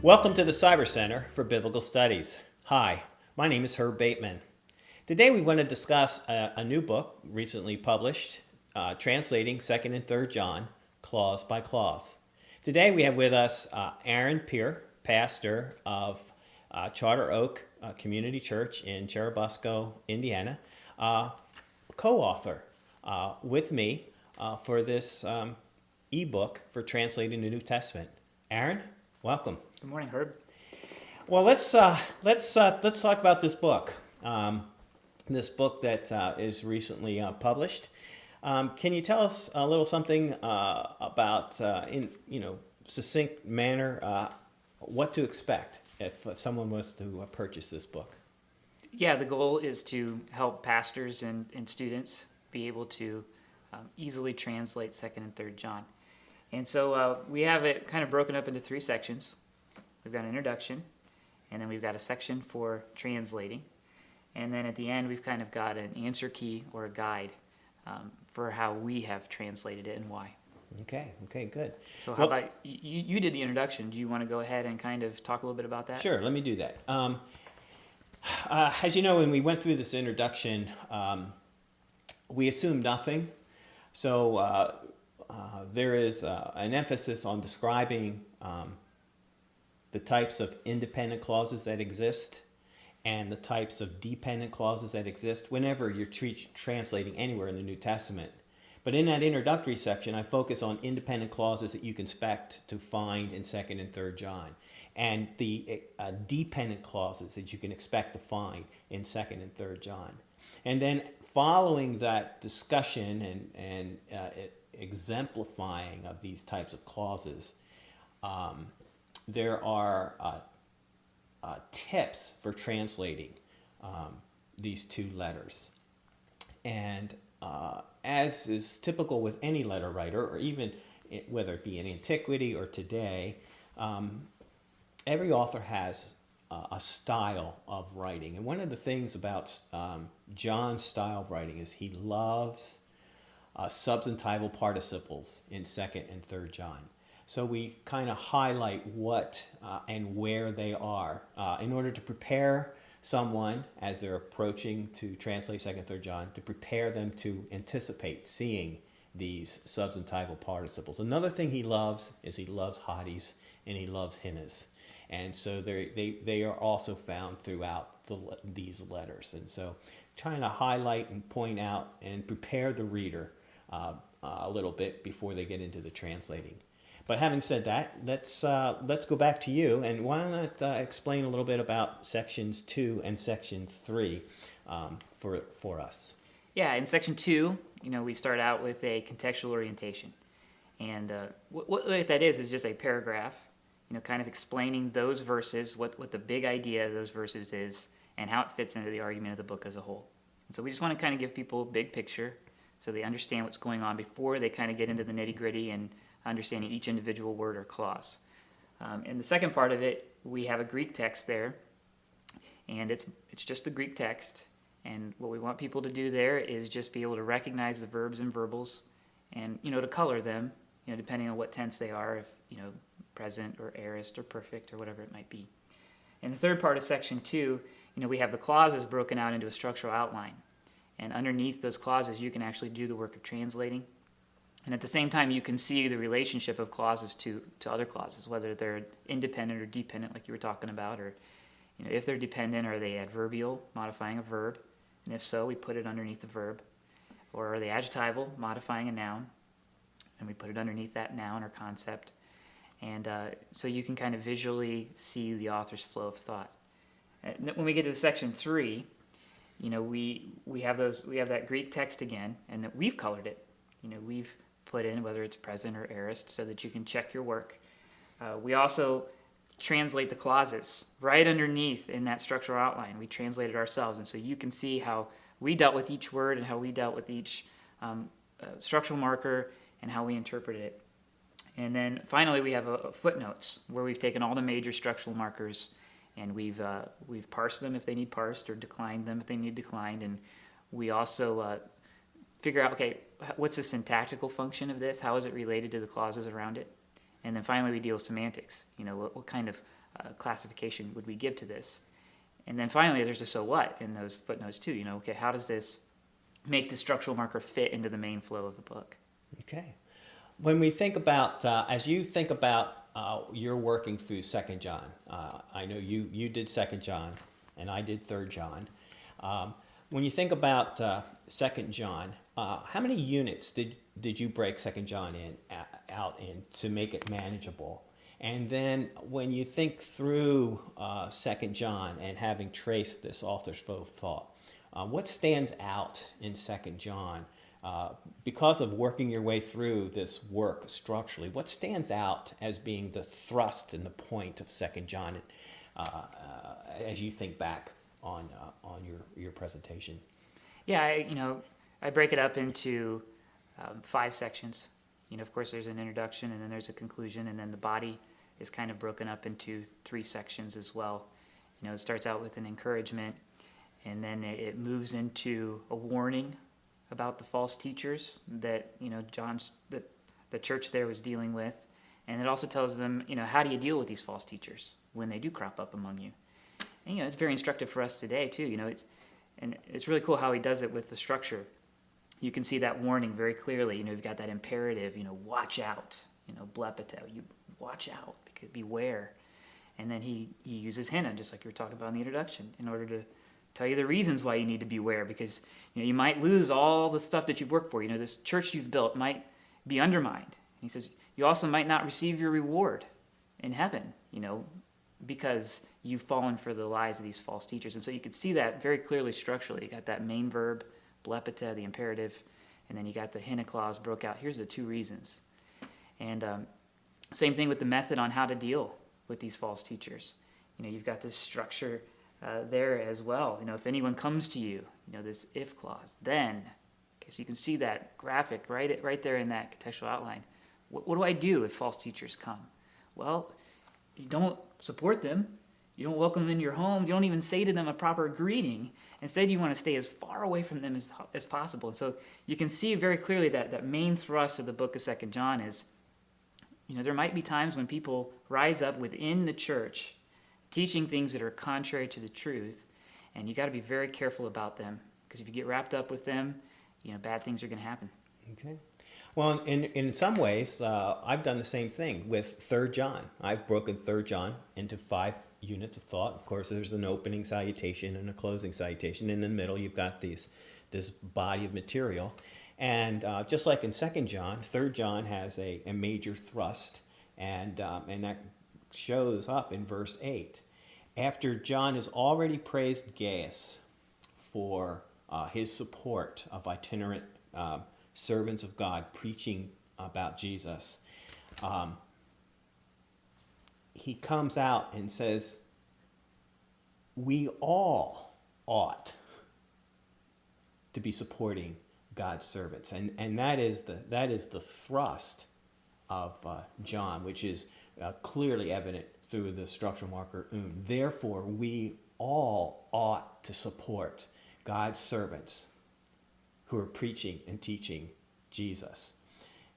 Welcome to the Cyber Center for Biblical Studies. Hi, my name is Herb Bateman. Today we want to discuss a new book recently published, translating 2nd and 3rd John, clause by clause. Today we have with us Aaron Peer, pastor of Charter Oak Community Church in Cherubusco, Indiana, co-author with me for this ebook for translating the New Testament. Aaron, welcome. Good morning, Herb. Well, let's talk about this book. This book that is recently published. Can you tell us a little something about, in succinct manner, what to expect if someone was to purchase this book? Yeah, the goal is to help pastors and students be able to easily translate 2nd and 3rd John. And so we have it kind of broken up into 3 sections. We've got an introduction, and then we've got a section for translating, and then at the end we've kind of got an answer key or a guide for how we have translated it and why. Okay, good. So how about you did the introduction. Do you want to go ahead and kind of talk a little bit about that? Sure, let me do that. As you know, when we went through this introduction, we assumed nothing. So there is an emphasis on describing the types of independent clauses that exist and the types of dependent clauses that exist whenever you're translating anywhere in the New Testament. But in that introductory section, I focus on independent clauses that you can expect to find in 2nd and 3rd John, and the dependent clauses that you can expect to find in 2nd and 3rd John. And then following that discussion and exemplifying of these types of clauses, there are tips for translating these 2 letters. And as is typical with any letter writer, or even whether it be in antiquity or today, every author has a style of writing. And one of the things about John's style of writing is he loves substantival participles in 2nd and 3rd John. So we kind of highlight what and where they are in order to prepare someone as they're approaching to translate 2nd and 3rd John, to prepare them to anticipate seeing these substantival participles. Another thing he loves is he loves hotties and he loves hinnas. And so they are also found throughout these letters. And so trying to highlight and point out and prepare the reader a little bit before they get into the translating. But having said that, let's go back to you, and why not explain a little bit about sections 2 and section 3 for us? Yeah, in section 2, we start out with a contextual orientation, and what that is just a paragraph, kind of explaining those verses, what the big idea of those verses is, and how it fits into the argument of the book as a whole. And so we just want to kind of give people a big picture so they understand what's going on before they kind of get into the nitty-gritty and understanding each individual word or clause. In the second part of it, we have a Greek text there, and it's just the Greek text. And what we want people to do there is just be able to recognize the verbs and verbals, and to color them, depending on what tense they are, if present or aorist or perfect or whatever it might be. In the third part of section 2, we have the clauses broken out into a structural outline, and underneath those clauses, you can actually do the work of translating. And at the same time, you can see the relationship of clauses to other clauses, whether they're independent or dependent, like you were talking about, or if they're dependent, are they adverbial, modifying a verb? And if so, we put it underneath the verb. Or are they adjectival, modifying a noun? And we put it underneath that noun or concept. And so you can kind of visually see the author's flow of thought. And when we get to section 3, we have that Greek text again, and that we've colored it. We've put in whether it's present or aorist so that you can check your work. We also translate the clauses right underneath in that structural outline. We translate it ourselves, and so you can see how we dealt with each word and how we dealt with each structural marker and how we interpreted it. And then finally we have a footnotes where we've taken all the major structural markers and we've parsed them if they need parsed, or declined them if they need declined, and we also figure out, okay, what's the syntactical function of this? How is it related to the clauses around it? And then finally, we deal with semantics. What kind of classification would we give to this? And then finally, there's a so what in those footnotes too. Okay, how does this make the structural marker fit into the main flow of the book? Okay. When we think about, as you think about you're working through Second John, I know you did Second John, and I did Third John. When you think about Second John, how many units did you break Second John out in to make it manageable? And then when you think through Second John and having traced this author's flow of thought, what stands out in Second John? Because of working your way through this work structurally, what stands out as being the thrust and the point of Second John as you think back on your presentation? Yeah, I break it up into 5 sections. Of course, there's an introduction, and then there's a conclusion, and then the body is kind of broken up into 3 sections as well. It starts out with an encouragement, and then it moves into a warning about the false teachers that that the church there was dealing with, and it also tells them how do you deal with these false teachers when they do crop up among you. And it's very instructive for us today too. It's really cool how he does it with the structure. You can see that warning very clearly. You've got that imperative. Watch out. Blepete. You watch out. Because beware. And then he uses henna, just like you were talking about in the introduction, in order to tell you the reasons why you need to beware, because you might lose all the stuff that you've worked for. This church you've built might be undermined. And he says you also might not receive your reward in heaven, because you've fallen for the lies of these false teachers. And so you can see that very clearly structurally. You got that main verb, blepete, the imperative, and then you got the henna clause broke out. Here's the 2 reasons. And same thing with the method on how to deal with these false teachers. You've got this structure there as well. If anyone comes to you, this if clause, then. Okay, so you can see that graphic right there in that contextual outline. What do I do if false teachers come? Well, you don't support them. You don't welcome them in your home. You don't even say to them a proper greeting. Instead, you want to stay as far away from them as possible. And so you can see very clearly that main thrust of the book of 2 John is, there might be times when people rise up within the church teaching things that are contrary to the truth, and you got to be very careful about them, because if you get wrapped up with them, bad things are going to happen. Okay. Well, in some ways, I've done the same thing with 3 John. I've broken 3 John into 5 units of thought. Of course, there's an opening salutation and a closing salutation. In the middle, you've got this body of material. And just like in 2 John, 3 John has a major thrust, and that shows up in verse 8. After John has already praised Gaius for his support of itinerant servants of God preaching about Jesus, he comes out and says, we all ought to be supporting God's servants, and that is the thrust of John, which is clearly evident through the structural marker un. Therefore, we all ought to support God's servants who are preaching and teaching Jesus.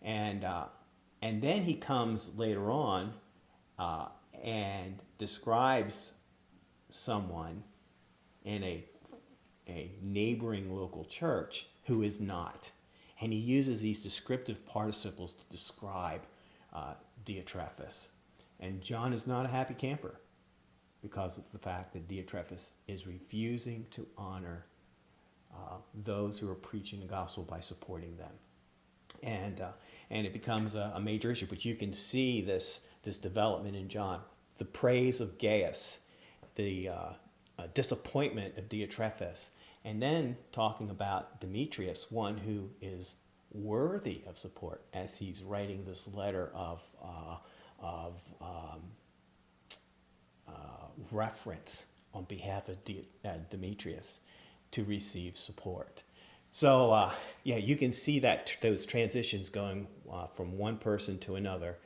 And then he comes later on and describes someone in a neighboring local church who is not. And he uses these descriptive participles to describe Diotrephes. And John is not a happy camper because of the fact that Diotrephes is refusing to honor those who are preaching the gospel by supporting them. And it becomes a major issue. But you can see this development in John. The praise of Gaius, the disappointment of Diotrephes, and then talking about Demetrius, one who is worthy of support, as he's writing this letter of reference on behalf of Demetrius to receive support. So you can see that those transitions going from one person to another,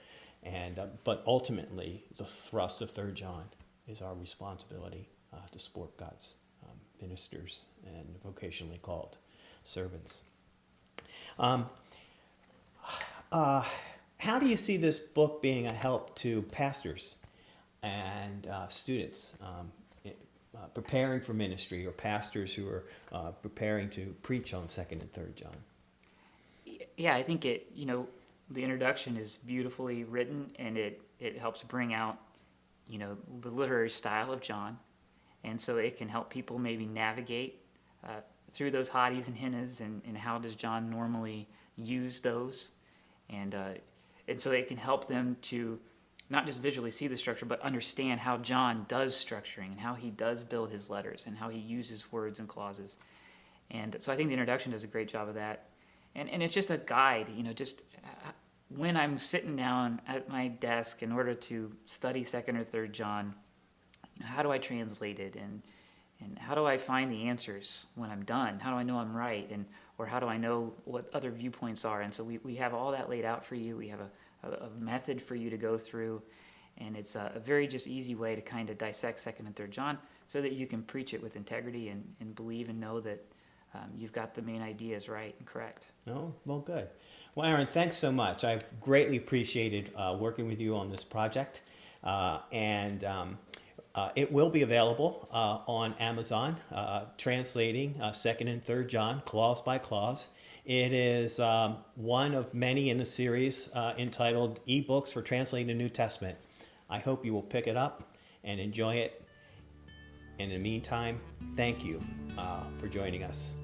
and but ultimately the thrust of 3 John is our responsibility to support God's ministers and vocationally called servants. How do you see this book being a help to pastors and students preparing for ministry, or pastors who are preparing to preach on 2nd and 3rd John? Yeah, I think the introduction is beautifully written, and it helps bring out, the literary style of John. And so it can help people maybe navigate through those hotties and hennas, and how does John normally use those. And so it can help them to not just visually see the structure, but understand how John does structuring and how he does build his letters and how he uses words and clauses. And so I think the introduction does a great job of that. And it's just a guide, just when I'm sitting down at my desk in order to study 2nd or 3rd John, how do I translate it? And how do I find the answers when I'm done? How do I know I'm right? Or how do I know what other viewpoints are? And so we have all that laid out for you. We have a method for you to go through. And it's a very just easy way to kind of dissect 2nd and 3rd John so that you can preach it with integrity and believe and know that you've got the main ideas right and correct. Oh, well, good. Well, Aaron, thanks so much. I've greatly appreciated working with you on this project. It will be available on Amazon, translating 2nd and 3rd John, clause by clause. It is one of many in a series entitled eBooks for Translating the New Testament. I hope you will pick it up and enjoy it. And in the meantime, thank you for joining us.